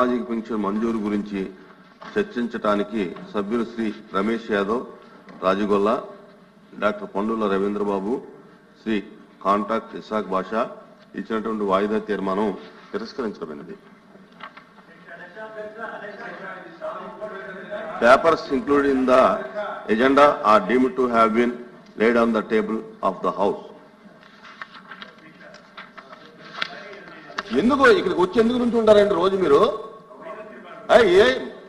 సామాజిక పెన్షన్ మంజూరు గురించి చర్చించడానికి సభ్యులు శ్రీ రమేష్ యాదవ్, రాజగొల్ల, డాక్టర్ పండుల రవీంద్రబాబు, శ్రీ కాంటాక్ట్ ఇసాక్ బాషా ఇచ్చినటువంటి వాయిదా తీర్మానం తిరస్కరించబడినది. Papers included in the agenda are deemed to have been laid on the table of the House. ఎందుకు ఇక్కడికి వచ్చి ఎందుకు నుంచి ఉంటారండి రోజు మీరు?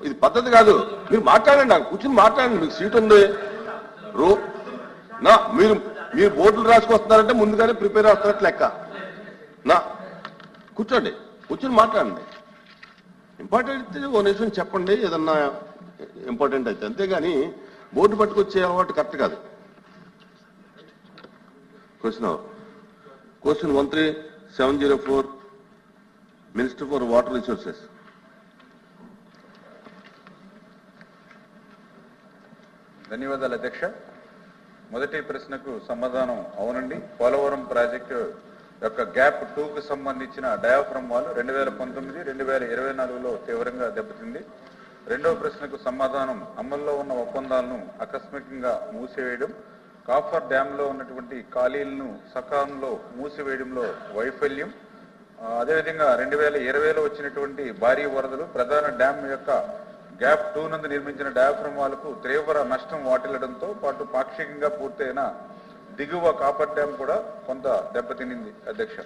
ఇది పద్ధతి కాదు. మీరు మాట్లాడండి, నాకు కూర్చొని మాట్లాడండి, మీకు సీట్ ఉంది. మీరు బోర్డులు రాసుకొస్తున్నారంటే ముందుగానే ప్రిపేర్ అవుతున్నట్టు లెక్క. కూర్చోండి, కూర్చొని మాట్లాడండి. ఇంపార్టెంట్ అయితే ఓ నిమిషం చెప్పండి, ఏదన్నా ఇంపార్టెంట్ అయితే, అంతేగాని బోర్డు పట్టుకొచ్చే అలవాటు కరెక్ట్ కాదు. Question 13704 minister for water resources. ధన్యవాదాలు అధ్యక్ష. మొదటి ప్రశ్నకు సమాధానం అవునండి. పోలవరం ప్రాజెక్టు యొక్క గ్యాప్ 2కు సంబంధించిన డయాఫ్రమ్ వాల్ 2019-2024లో తీవ్రంగా దెబ్బతింది. రెండవ ప్రశ్నకు సమాధానం అమల్లో ఉన్న ఒప్పందాలను ఆకస్మికంగా మూసివేయడం, కాఫర్ డ్యాంలో ఉన్నటువంటి ఖాళీలను సకాలంలో మూసివేయడంలో వైఫల్యం, అదేవిధంగా 2020లో వచ్చినటువంటి భారీ వరదలు ప్రధాన డ్యామ్ యొక్క గ్యాప్ 2 నందు నిర్మించిన డయాఫ్రమ్ వాల్కు తీవ్ర నష్టం వాటిల్లడంతో పాటు పాక్షికంగా పూర్తయిన దిగువ కాపర్ డ్యామ్ కూడా కొంత దెబ్బతినింది అధ్యక్ష.